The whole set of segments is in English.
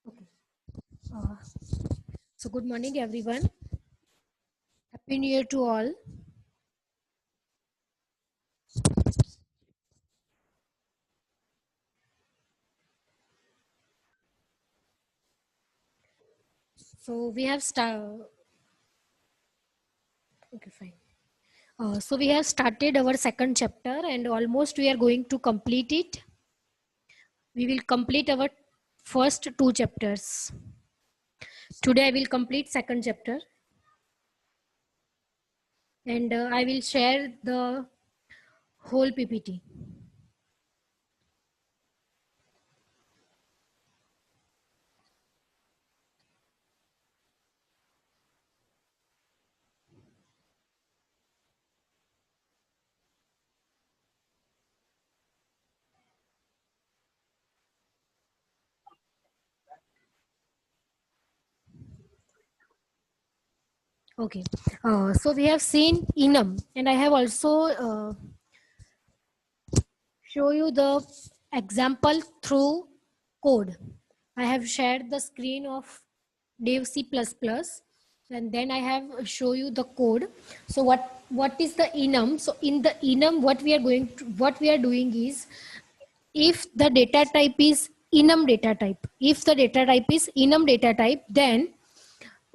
Okay. Uh, so good morning, everyone. Happy New Year to all. So we have Okay, fine. So we have started our second chapter, and almost we are going to complete it. We will complete our first two chapters. Today I will complete second chapter, and I will share the whole PPT. Okay. So we have seen enum, and I have also show you the example through code. I have shared the screen of Dev C++, and then I have show you the code. So what is the enum? So in the enum, what we are doing is, if the data type is enum data type, then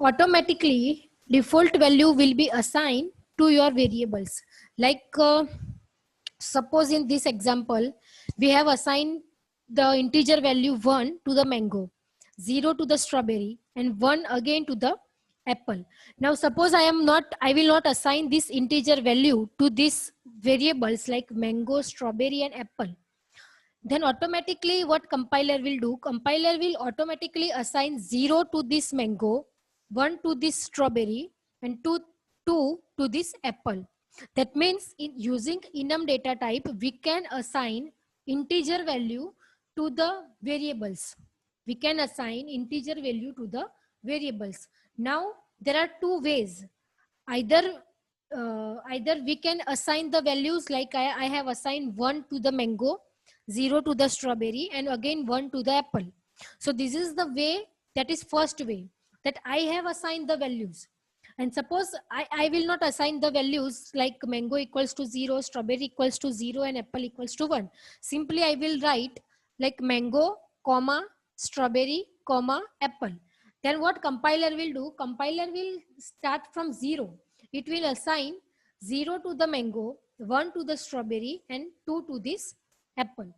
automatically default value will be assigned to your variables. Like suppose in this example, we have assigned the integer value 1 to the mango, 0 to the strawberry, and 1 again to the apple. Now suppose I will not assign this integer value to these variables like mango, strawberry, and apple. Then automatically what compiler will do, compiler will automatically assign 0 to this mango, 1 to this strawberry, and 2 to this apple. That means in using enum data type, we can assign integer value to the variables. We can assign integer value to the variables. Now there are two ways. Either we can assign the values like I have assigned 1 to the mango, 0 to the strawberry, and again 1 to the apple. So this is the way, that is first way, that I have assigned the values. And suppose I will not assign the values like mango equals to 0, strawberry equals to 0, and apple equals to 1. Simply I will write like mango, comma, strawberry, comma, apple. Then what compiler will do? Compiler will start from 0. It will assign 0 to the mango, 1 to the strawberry, and 2 to this apple.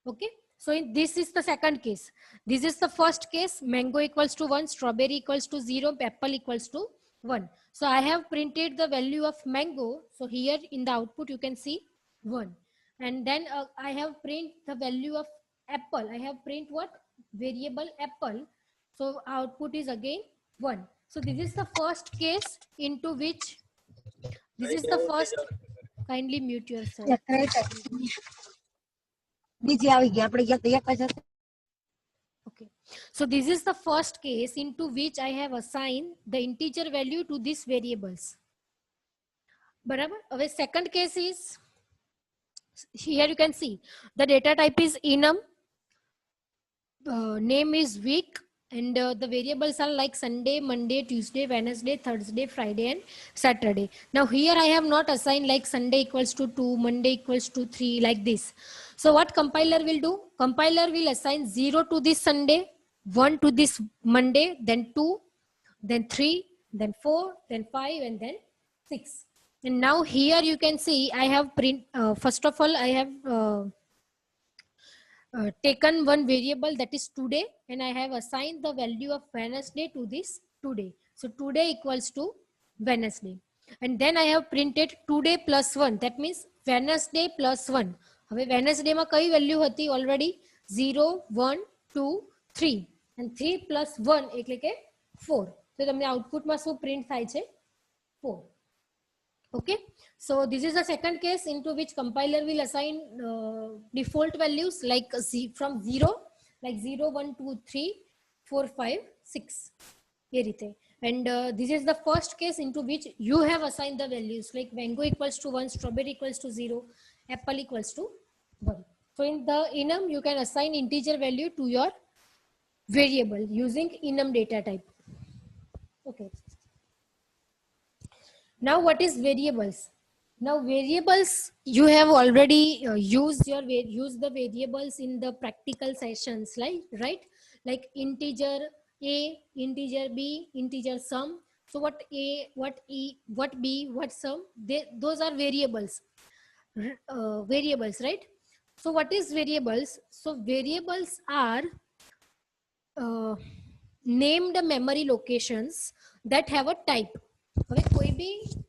Okay. So this is the second case. This is the first case. Mango equals to 1, strawberry equals to 0, apple equals to 1. So I have printed the value of mango. So here in the output you can see 1. And then I have print the value of apple. I have print what? Variable apple. So output is again 1. So this is the first case into which, this is the first, kindly mute yourself. Okay. So this is the first case into which I have assigned the integer value to these variables. Barabar? Our second case is, here you can see the data type is enum, name is week, and the variables are like Sunday, Monday, Tuesday, Wednesday, Thursday, Friday, and Saturday. Now here I have not assigned like Sunday equals to 2, Monday equals to 3, like this. So what compiler will do? Compiler will assign 0 to this Sunday, 1 to this Monday, then 2, then 3, then 4, then 5, and then 6. And now here you can see I have first of all I have taken one variable, that is today, and I have assigned the value of Wednesday to this today. So today equals to Wednesday. And then I have printed today plus 1. That means Wednesday plus 1. હવે Wednesday માં કઈ value હતી already? 0, 1, 2, 3. And 3 plus 1 એટલે કે 4. તો તમને આઉટપુટમાં શું પ્રિન્ટ થાય છે? 4. Okay, so this is the second case into which compiler will assign default values like from 0, like 0, 1, 2, 3, 4, 5, 6. And this is the first case into which you have assigned the values like mango equals to 1, strawberry equals to 0, apple equals to 1. So in the enum, you can assign integer value to your variable using enum data type. Okay. Now what is variables? Now variables, you have already used the variables in the practical sessions, right? Like integer a, integer b, integer sum. So what a, what e, what b, what sum, those are variables. Variables, right? So what is variables? So variables are uh, named memory locations that have a type. Okay, कोई भी,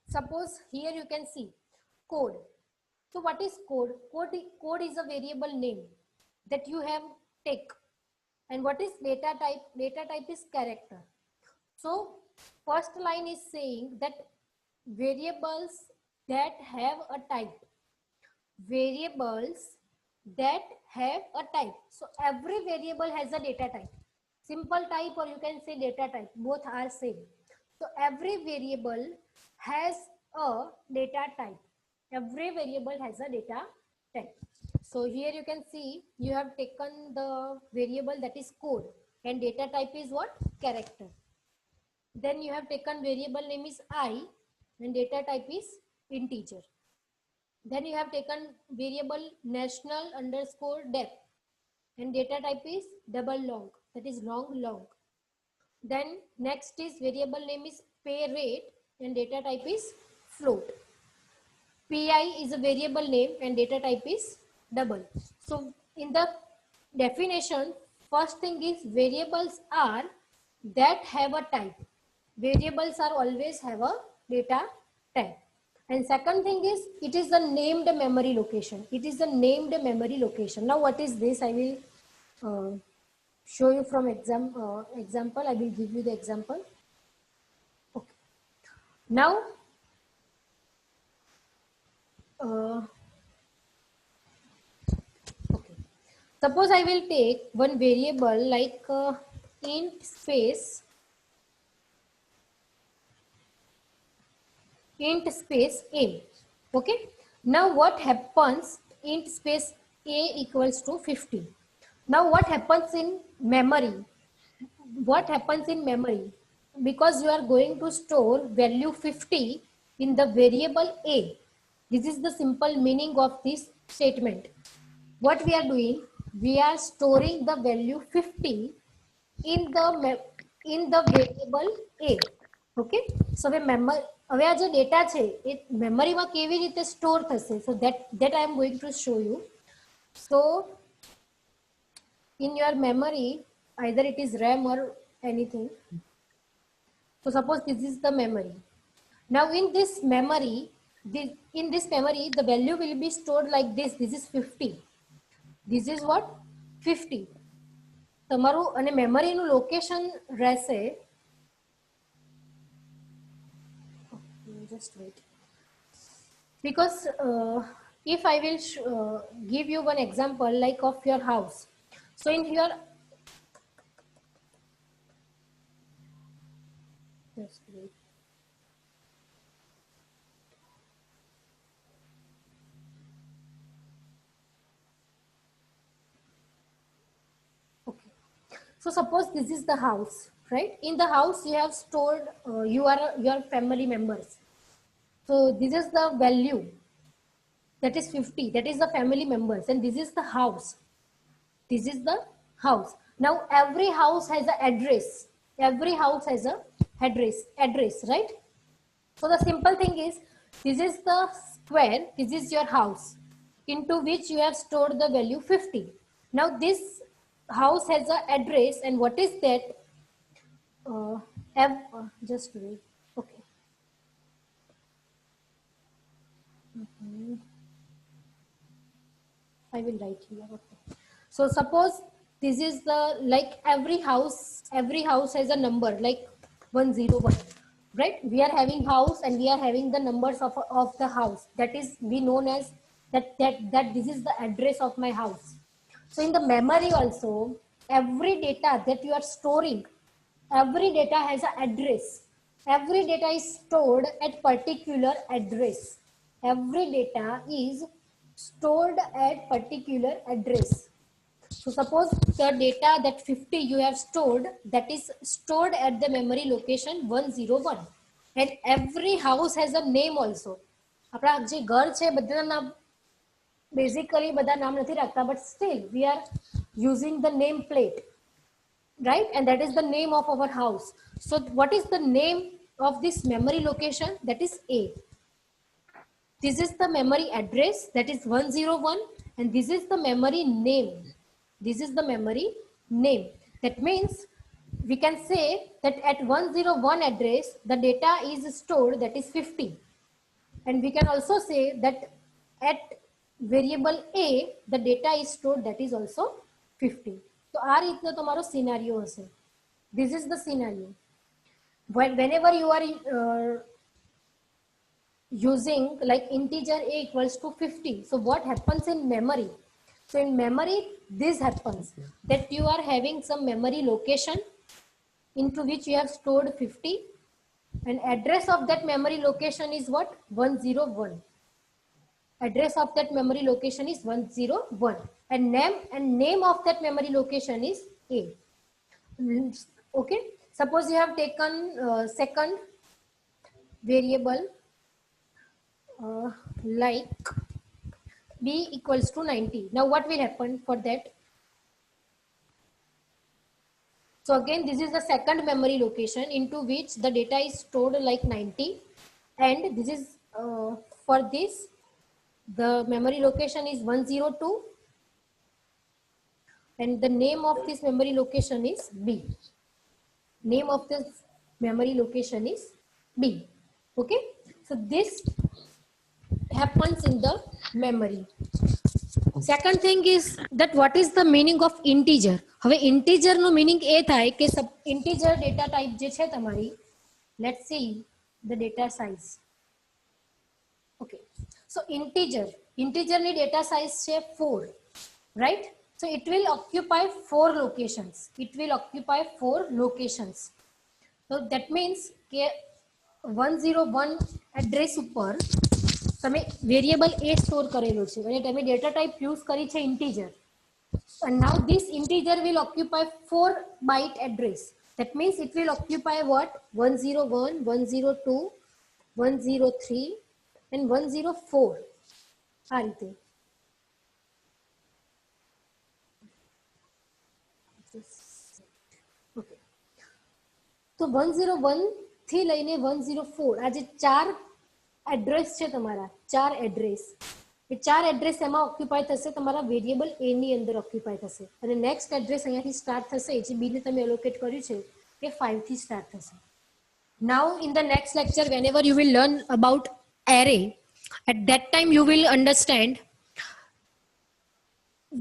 suppose here you can see code. So what is code? Code is a variable name that you have take. And what is data type? Data type is character. So first line is saying that variables that have a type. Variables that have a type. So every variable has a data type. Simple type, or you can say data type, both are same. So every variable has a data type. Every variable has a data type. So here you can see you have taken the variable that is code, and data type is what? Character. Then you have taken variable name is I, and data type is integer. Then you have taken variable national underscore depth, and data type is double long, that is long. Then next is variable name is pay rate, and data type is float. Pi is a variable name and data type is double. So in the definition, first thing is variables are that have a type. Variables are always have a data type. And second thing is it is the named memory location. It is the named memory location. Now what is this? I will show you from example. I will give you the example. Okay. Now okay. Suppose I will take one variable like int space a. Okay. Now what happens? Int space a equals to 50. Now what happens in memory? What happens in memory? Because you are going to store value 50 in the variable a. This is the simple meaning of this statement. What we are doing, we are storing the value 50 in the variable a. Okay, so હવે આ જે data છે એ મેમરીમાં કેવી રીતે store થશે? So that I am going to show you. So in your memory, either it is RAM or anything. So suppose this is the memory. Now in this memory, the value will be stored like this. This is 50. This is what? 50. તમારું અને મેમરીનું location રહેશે, just wait, because if I will give you one example like of your house. So in here, just wait. Okay, so suppose this is the house, right? In the house you have stored your family members. So this is the value, that is 50, that is the family members, and this is the house. This is the house. Now every house has an address. Every house has a address, right? So the simple thing is, this is the square, this is your house, into which you have stored the value 50. Now this house has an address, and what is that? Just wait. Okay. I will write here. Okay. So suppose this is the, like every house has a number like 101, right? We are having house and we are having the numbers of the house. That is be known as that this is the address of my house. So in the memory also, every data that you are storing, every data has an address. Every data is stored at particular address. Every data is stored at particular address. So suppose the data that 50 you have stored, that is stored at the memory location 101, and every house has a name also. આપણા જે ઘર છે બધાના નામ basically બધા નામ નથી રાખતા, but still we are using the name plate, right? And that is the name of our house. So what is the name of this memory location? That is A. This is the memory address, that is 101, and this is the memory name. This is the memory name. That means we can say that at 101 address the data is stored, that is 50. And we can also say that at variable A the data is stored, that is also 50. So આ રીતનો તમારો સિનારીઓ હશે. This is the scenario. Whenever you are using like integer A equals to 50, so what happens in memory? So in memory this happens, that you are having some memory location into which you have stored 50, and address of that memory location is what? 101. Address of that memory location is 101, and name of that memory location is A. Okay, suppose you have taken second variable like B equals to 90. Now what will happen for that? So again, this is the second memory location into which the data is stored like 90, and this is for this the memory location is 102, and the name of this memory location is B. Name of this memory location is B. Okay, so this happens in the memory. Second thing is that what is the meaning of integer? હવે integer નો meaning એ થાય કે integer data type જે છે તમારી, let's see the data size. Okay, so integer ની data size છે 4, right? So it will occupy 4 locations. It will occupy 4 locations. So that means કે 101 address ઉપર તમે વેરિયેબલ A સ્ટોર કરેલો છે અને તમે ડેટા ટાઈપ યુઝ કરી છે integer, and now this integer will occupy 4 byte address. That means it will occupy what? 101, 102, 103 and 104. આ રીતે. Okay, તો 101 થી લઈને 104 આ જે ચાર એડ્રેસ છે તમારા, 4 એડ્રેસ, એ 4 એડ્રેસ એમાં ઓક્યુપાય થશે, તમારા વેરિયેબલ A ની અંદર ઓક્યુપાય થશે, અને નેક્સ્ટ એડ્રેસ અહીંયાથી સ્ટાર્ટ થશે, જે B ને તમે એલોકેટ કર્યું છે એ 5 થી સ્ટાર્ટ થશે. Now in the next lecture, whenever you will learn about array, at that time you will understand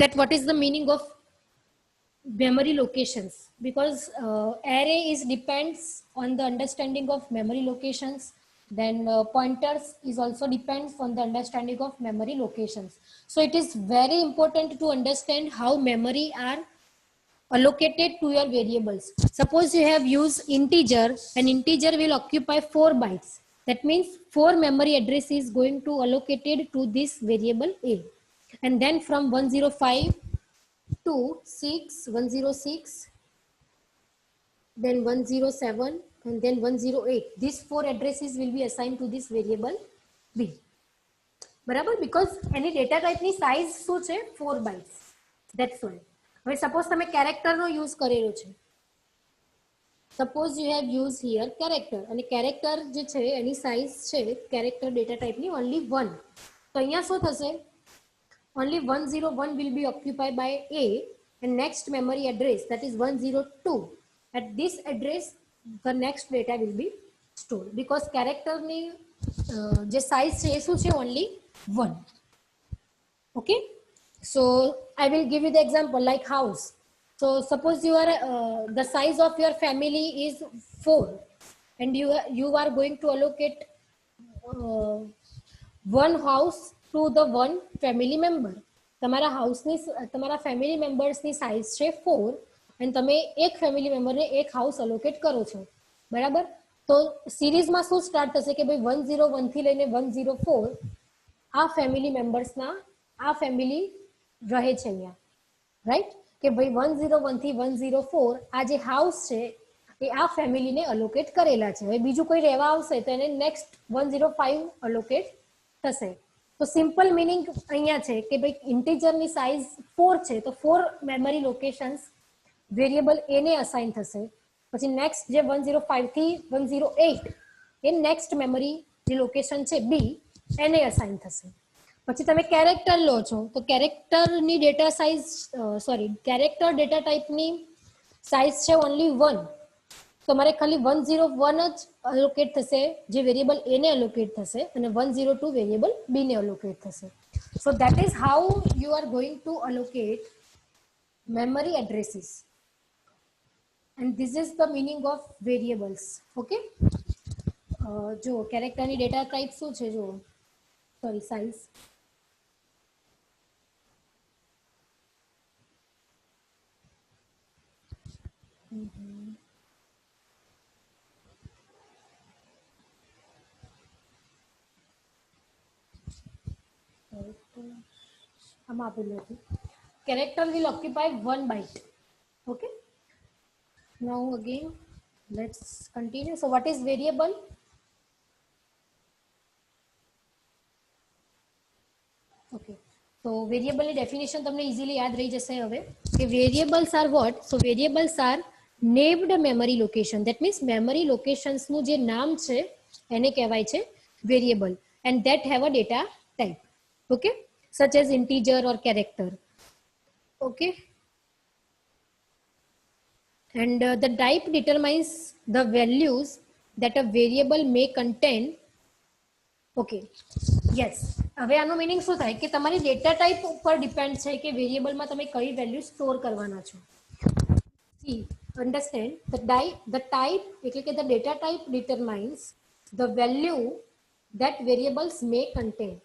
that what is the meaning of memory locations, because array is depends on the understanding of memory locations. Then pointers is also depends on the understanding of memory locations. So it is very important to understand how memory are allocated to your variables. Suppose you have used integer, an integer will occupy 4 bytes. That means 4 memory address is going to allocated to this variable A, and then from 105 to 106, then 107 and then 108. These 4 addresses will be assigned to this variable B. બરાબર, because any data type ની size શું છે? 4 bytes. That's why. હવે suppose તમે character નો use કરેલો છે. Suppose you have used here character, અને character જે છે એની size છે character data type ની only 1. તો અહીંયા શું થશે? Only 101 will be occupied by A, and next memory address, that is 102. At this address the next data will be stored, because character ની જે size છે એ શું છે? Only 1. Okay, so I will give you the example like house. So suppose you are the size of your family is 4, and you are going to allocate one house to the one family member. તમારા હાઉસની, તમારા family મેમ્બર્સની size છે 4, અને તમે એક family મેમ્બરને એક house allocate કરો છો, બરાબર? તો સિરીઝમાં શું સ્ટાર્ટ થશે કે ભાઈ 101 થી લઈને 104 આ ફેમિલી મેમ્બર્સના આ ફેમિલી રહે છે અહીંયા, રાઈટ? કે ભાઈ 101 થી 104 આ જે હાઉસ છે એ આ ફેમિલીને અલોકેટ કરેલા છે. હવે બીજું કોઈ રહેવા આવશે તો એને નેક્સ્ટ 105 અલોકેટ થશે. તો સિમ્પલ મિનિંગ અહીંયા છે કે ભાઈ ઇન્ટીજરની સાઇઝ 4 છે તો 4 મેમરી લોકેશન્સ વેરિયેબલ એ ને અસાઇન થશે. પછી નેક્સ્ટ જે 105 થી 108 એ નેક્સ્ટ મેમરી જે લોકેશન છે બી એને અસાઇન થશે. પછી તમે કેરેક્ટર લો છો તો કેરેક્ટરની ડેટા સાઇઝ કેરેક્ટર ડેટા ટાઈપની સાઇઝ છે ઓનલી 1. તો મારે ખાલી 101 જ અલોકેટ થશે જે વેરિયેબલ એ ને અલોકેટ થશે અને 102 વેરિયેબલ બી ને અલોકેટ થશે. So that is how you are going to allocate memory addresses, and this is the meaning of variables. Okay, જો કેરેક્ટરની ડેટા ટાઈપ શું છે, જો સોરી સાઇઝ આમાં આપેલું હતું. Character will occupy 1 byte. Okay, now again let's continue. So what is variable? Okay, so variable ની definition તમને easily યાદ રહી જશે હવે કે variables are what? So variables are named memory location. That means memory locations નું જે નામ છે એને કહેવાય છે variable, and that have a data type. Okay, such as integer or character. Okay, and the type determines the values that a variable may contain. Okay, yes, હવે આનો meaning શું થાય કે તમારી ડેટા ટાઈપ ઉપર ડિપેન્ડ છે કે વેરિયેબલમાં તમે કઈ વેલ્યુ સ્ટોર કરવાના છો. See, understand the type એટલે કે the data type determines the value that variables may contain.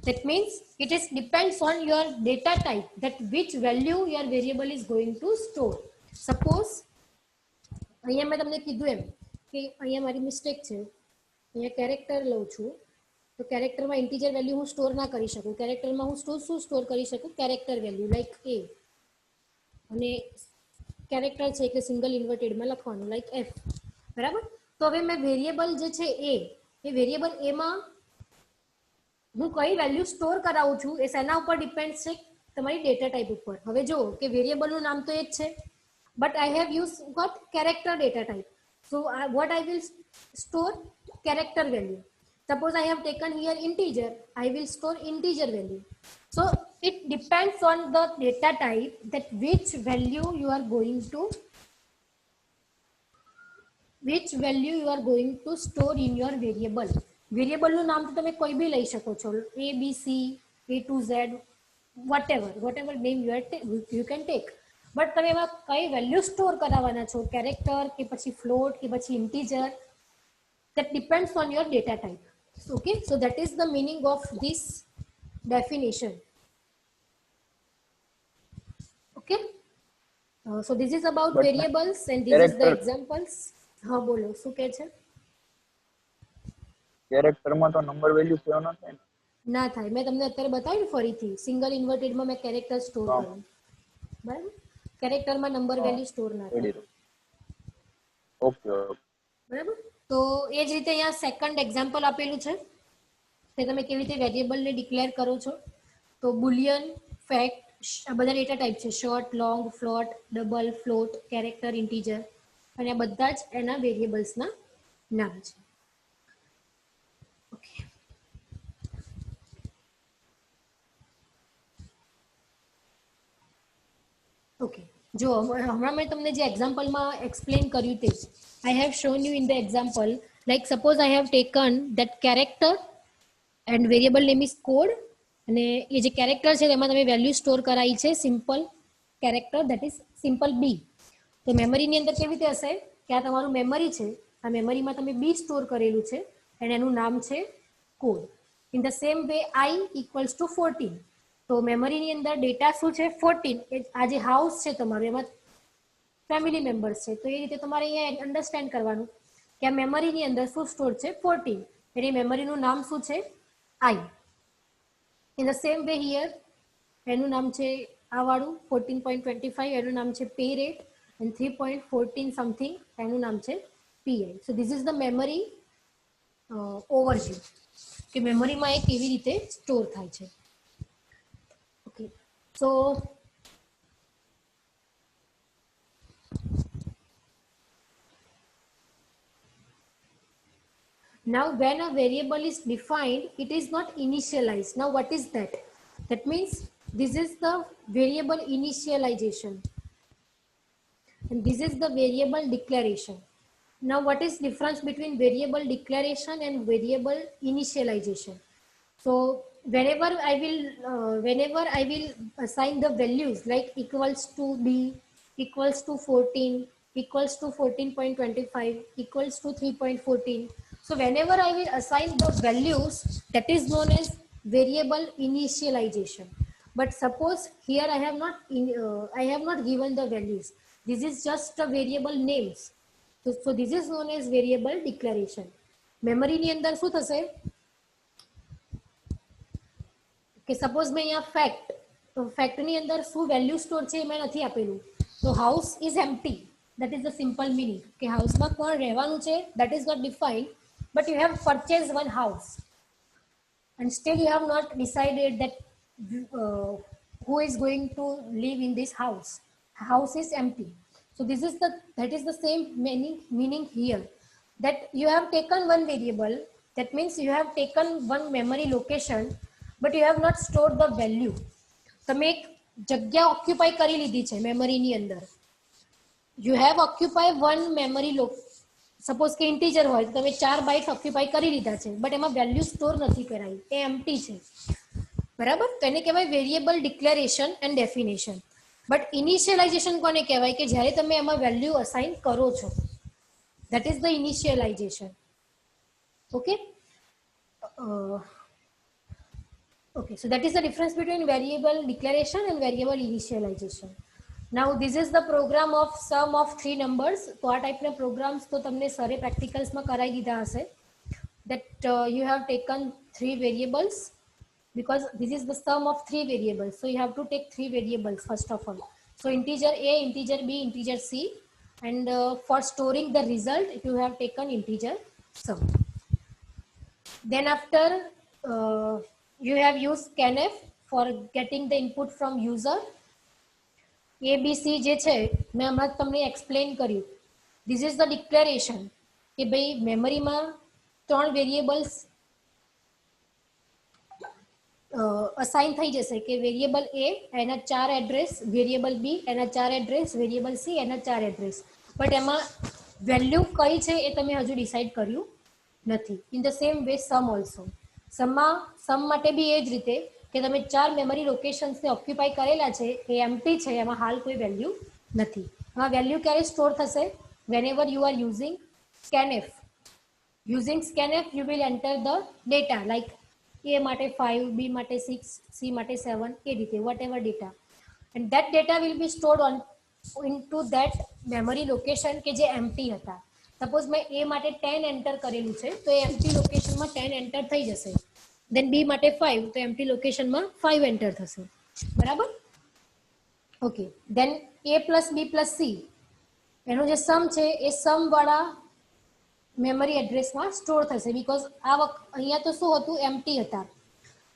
That means it is depends on your data type that which value your variable is going to store. Suppose અહીંયા મેં તમને કીધું એમ કે અહીંયા મારી mistake છે, અહીંયા કેરેક્ટર લઉં છું તો કેરેક્ટરમાં ઇન્ટીજર વેલ્યુ હું સ્ટોર ના કરી શકું. કેરેક્ટરમાં હું શું સ્ટોર કરી શકું? કેરેક્ટર વેલ્યુ લાઈક એ, અને કેરેક્ટર છે કે સિંગલ ઇન્વર્ટેડમાં લખવાનું લાઈક એફ, બરાબર? તો હવે મેં વેરિયેબલ જે છે એ વેરિયેબલ એમાં હું કઈ વેલ્યુ સ્ટોર કરાવું છું એ શેના ઉપર ડિપેન્ડ છે? તમારી ડેટા ટાઈપ ઉપર. હવે જો કે વેરિયેબલનું નામ તો એ જ છે, but I have used got character data type. So what I will store? Character value. Suppose I have taken here integer, I will store integer value. So it depends on the data type that which value you are going to store in your variable. Variable નું નામ તો તમે કોઈ બી લઈ શકો છો, A B C A to Z, whatever name you can take. But તમે એમાં કઈ વેલ્યુ સ્ટોર કરાવવાના છો, કેરેક્ટર કે પછી ફ્લોટ કે પછી integer, that depends on your data type. Okay, so that is the meaning of this definition. Okay, so this is about variables and this is the examples. હા બોલો, શું કહે છે? કેરેક્ટરમાં તો નંબર વેલ્યુ સેવ ન થાય ને? ના થાય. મેં તમને અત્યારે બતાવ્યું ફરીથી, સિંગલ ઇન્વર્ટેડમાં મેં કેરેક્ટર સ્ટોર કર્યું, બરાબર? કેરેક્ટરમાં નંબર વેલ્યુ સ્ટોર ના થાય. ઓકે, બરાબર? તો એ જ રીતે અહીંયા સેકન્ડ એક્ઝામ્પલ આપેલું છે કે તમે કેવી રીતે વેરિયેબલને ડિક્લેર કરો છો. તો બુલિયન, ફેક્ટ, આ બધા ડેટા ટાઈપ છે, short, long, float, double, float, character, integer, અને આ બધા જ એના વેરિયેબલ્સના નામ છે. ઓકે, ઓકે, જો હમણાં મેં તમને જે એક્ઝામ્પલમાં એક્સપ્લેન કર્યું તે I have shown you in the example, like suppose I have taken that character and variable name is code, અને એ જે કેરેક્ટર છે તેમાં તમે વેલ્યુ સ્ટોર કરાવી છે simple character, that is simple b. તો મેમરીની અંદર કેવી રીતે હશે કે આ તમારું મેમરી છે, આ મેમરીમાં તમે b સ્ટોર કરેલું છે અને એનું નામ છે code. In the same way I equals to 14. તો મેમરીની અંદર ડેટા શું છે? 14. આ જે હાઉસ છે તમારું એમાં ફેમિલી મેમ્બર્સ છે, તો એ રીતે તમારે અહીંયા અન્ડરસ્ટેન્ડ કરવાનું કે આ મેમરીની અંદર શું સ્ટોર છે? 14. એની મેમરીનું નામ શું છે? I. In the same way here એનું નામ છે આ વાળું 14.25 એનું નામ છે પે રેટ એન્ડ 3.14 સમથિંગ એનું નામ છે PI. So this is the memory overview કે મેમરીમાં એ કેવી રીતે સ્ટોર થાય છે. Okay, so now when a variable is defined, it is not initialized. Now what is that? That means this is the variable initialization and this is the variable declaration. Now what is difference between variable declaration and variable initialization? So whenever I will assign the values like equals to b, equals to 14, equals to 14.25, equals to 3.14. So whenever I will assign the values, that is known as variable initialization. But suppose here I have not given the values. This is just a variable names. So this is known as variable declaration. Memory ની અંદર શું થશે કે suppose મેં અહીંયા ફેક્ટની અંદર શું value store છે એ મેં નથી આપેલું. તો house is empty, that is the simple meaning કે હાઉસમાં કોણ રહેવાનું છે that is not defined, but you have purchased one house and still you have not decided that who is going to live in this house. House is empty. So that is the same meaning here, that you have taken one variable, that means you have taken one memory location but you have not stored the value. તમે એક જગ્યા occupy કરી લીધી છે મેમરીની અંદર. you have occupied one memory suppose કે integer હોય તો તમે 4 બાઇટ્સ ઓક્યુપાય કરી લીધા છે બટ એમાં વેલ્યુ સ્ટોર નથી કરાઈ, એ એમ્પ્ટી છે, બરાબર? તો એને કહેવાય variable declaration and definition. But initialization કોને કહેવાય કે જ્યારે તમે એમાં વેલ્યુ અસાઇન કરો છો, that is the initialization. Okay, okay, so that is the difference between variable declaration and variable initialization. Now this is the program of sum of three numbers. તો આ ટાઈપના પ્રોગ્રામ્સ તો તમને સરે પ્રેક્ટિકલ્સમાં કરાવી દીધા હશે. that you have taken three variables because this is the sum of three variables, so you have to take three variables first of all. So integer a, integer b, integer c, and for storing the result you have taken integer sum. Then after you have used scanf for getting the input from user. abc જે છે મેં હમણાં તમને explain કર્યું. This is the declaration કે ભાઈ મેમરીમાં ત્રણ વેરિયેબલ્સ અસાઇન થઈ જશે કે વેરિયેબલ a એના 4 એડ્રેસ, વેરિયેબલ b એના 4 એડ્રેસ, વેરિયેબલ c એના 4 એડ્રેસ. બટ એમાં વેલ્યુ કઈ છે એ તમે હજુ ડિસાઇડ કર્યું નથી. In the same way sum also, sum માટે બી એ જ રીતે કે તમે 4 મેમરી લોકેશન્સને ઓક્યુપાય કરેલા છે, એ એમ્પ્ટી છે, એમાં હાલ કોઈ વેલ્યુ નથી. એમાં વેલ્યુ ક્યારે સ્ટોર થશે? whenever you are using scanf. using scanf you will enter the data like a માટે 5, b માટે 6, c માટે 7, એ રીતે whatever data, and that data will be stored on into that memory location કે જે empty હતા. Suppose મેં a માટે 10 enter કરેલું છે તો એ empty લોકેશનમાં 10 એન્ટર થઈ જશે. then b માટે 5 તો empty લોકેશનમાં 5 એન્ટર થશે, બરાબર? Okay, then a plus b plus c એનો જે સમ છે એ સમ વાળા મેમરી એડ્રેસમાં સ્ટોર થશે બીકોઝ અહીંયા તો શું હતું, એમ્પ્ટી હતા.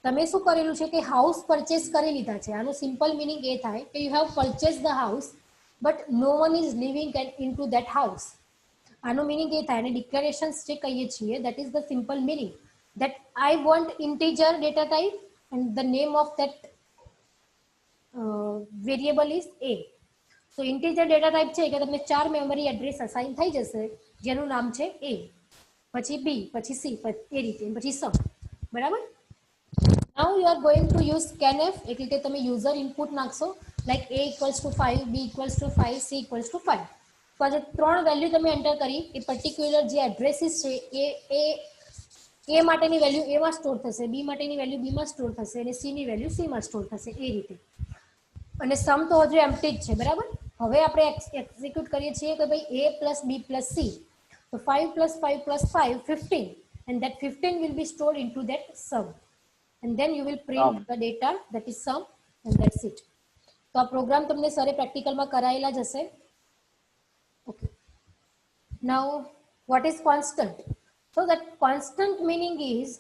તમે શું કરેલું છે કે હાઉસ પરચેસ કરી લીધા છે. આનું સિમ્પલ મિનિંગ એ થાય કે you have purchase the house but no one is living in to that house. આનું મિનિંગ એ થાય. અને ડિક્લેરેશન્સ જે કહીએ છીએ that is the simple meaning that I want integer data type and the name of that variable is a. So integer data type છે કે તમને 4 મેમરી એડ્રેસ અસાઇન થઈ જશે જેનું નામ છે a, પછી b, પછી c, એ રીતે પછી સમ, બરાબર? Now you are going to use scanf, એટલે કે તમે યુઝર ઇનપુટ નાખશો like a equals to 5, b equals to 5, c equals to 5. તો આ જે ત્રણ વેલ્યુ તમે એન્ટર કરી એ પર્ટિક્યુલર જે એડ્રેસીસ છે એ માટેની વેલ્યુ a માં સ્ટોર થશે, b માટેની વેલ્યુ b માં સ્ટોર થશે અને c ની વેલ્યુ c માં સ્ટોર થશે, એ રીતે. અને સમ તો હજુ એમ્પ્ટી જ છે, બરાબર? હવે આપણે એક્ઝિક્યુટ કરીએ છીએ કે ભાઈ a plus b plus c, તો 5 plus 5 plus 5 15, and that 15 will be stored into that sum, and then you will print the data, that is sum, and that's it. તો આ પ્રોગ્રામ તમને સરે પ્રેક્ટિકલમાં કરાયેલા જ હશે. Okay. Now, what is constant? So that constant meaning is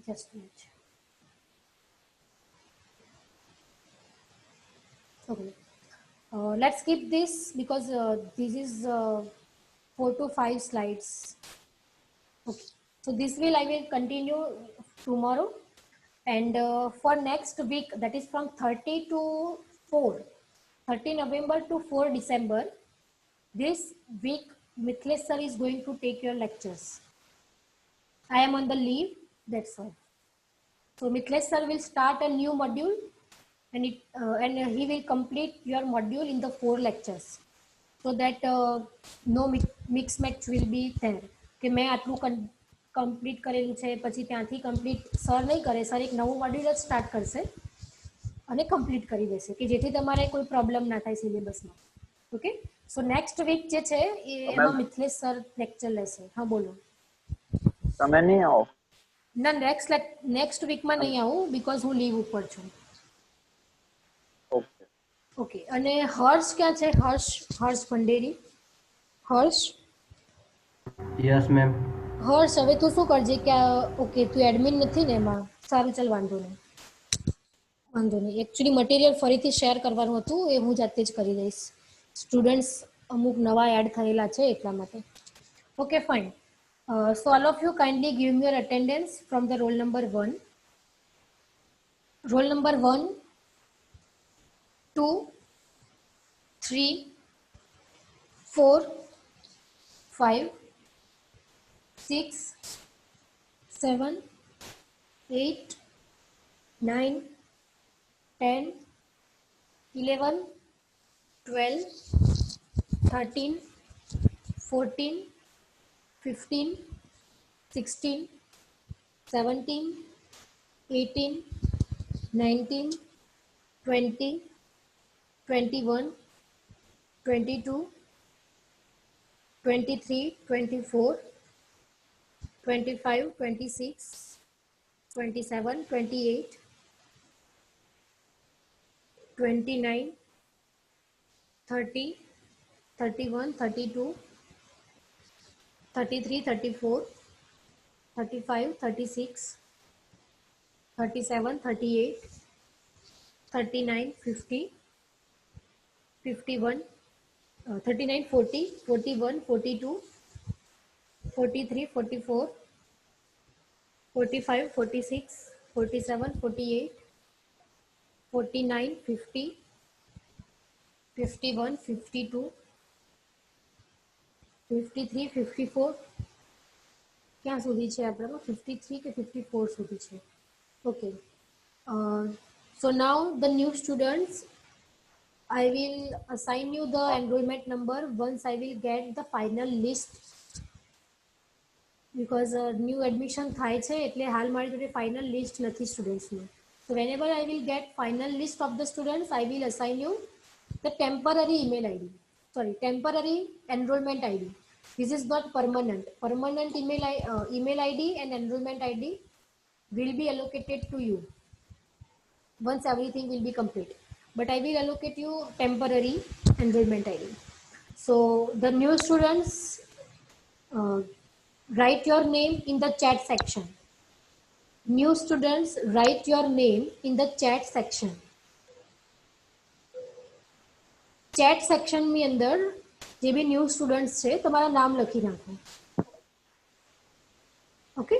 just a minute. Okay. Let's skip this because this is 4 to 5 slides. Okay. So this I will continue tomorrow, and for next week, that is from 30 to 30 November to 4 December, this week Mithlesh sir is going to take your lectures. I am on the leave, that's all. So Mithlesh sir will start a new module, and he will complete your module in the 4 lectures, so that no mix match will be there. કે મેં આટલું complete કરેલું છે પછી ત્યાંથી complete sir નહીં કરે, sir એક નવું મોડ્યુલ જ સ્ટાર્ટ કરશે અને કમ્પ્લીટ કરી દેશે કે જેથી તમારે કોઈ પ્રોબ્લેમ ના થાય સિલેબસમાં. ઓકે, સો નેક્સ્ટ વીક જે છે એમાં મિથલેશ સર લેક્ચર લેશે. હા બોલો. તમે નહીં આવો? ના, નેક્સ્ટ વીકમાં નહીં આવું બીકોઝ હું લીવ ઉપર છું. ઓકે ઓકે, અને હર્ષ ક્યાં છે? હર્ષ ભંડેરી. હર્ષ? Yes ma'am. હર્ષ, હવે તું શું કરજે કે ઓકે તું એડમિન નથી ને એમાં, સારું ચાલ વાંધો નહીં. એકચ્યુઅલી મટીરિયલ ફરીથી શેર કરવાનું હતું એ હું જાતે જ કરી દઈશ. સ્ટુડન્ટ્સ અમુક નવા એડ થયેલા છે એટલા માટે. Okay fine. So all of you kindly give me your attendance from the roll number 1. Roll number 1, 2, 3, 4, 5, 6, 7, 8, 9, 10, 11, 12, 13, 14, 15, 16, 17, 18, 19, 20, 21, 22, 23, 24, 25, 26, 27, 28, 29, 30, 31, 32, 33, 34, 35, 36, 37, 38, 39, 50, 51, 39, 40, 41, 42, 43, 44, 45, 46, 47, 48, 49, 50, 51, 52, 53, 54, ક્યાં સુધી છે આપણામાં? 53 કે 54 સુધી છે. Okay, so now the new students, I will assign you the enrollment number once I will get the final list, because new admission થાય છે એટલે હાલ મારી જોડે final list નથી સ્ટુડન્ટ્સનું. So whenever I will get final list of the students, I will assign you the temporary temporary enrollment ID. This is not permanent. Permanent email ID and enrollment ID will be allocated to you once everything will be complete. But I will allocate you temporary enrollment ID. So the new students, write your name in the chat section. New students, write your name in the chat section. Chat સેક્શનની અંદર જે બી new students છે તમારા નામ લખી નાખો. Okay,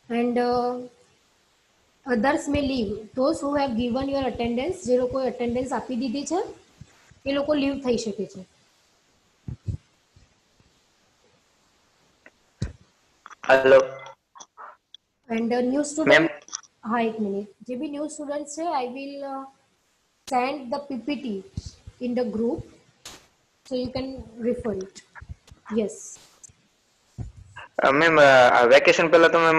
and others may leave. Those who have given your attendance, જે લોકોએ અટેન્ડન્સ આપી દીધી છે એ લોકો લીવ થઈ શકે છે. હેલો. એન્ડ ન્યૂ સ્ટુડન્ટ, હા એક મિનિટ, જે બી ન્યૂ સ્ટુડન્ટ છે I will send the PPT in the group, so you can refer it. Yes ma'am, vacation પહેલા તમે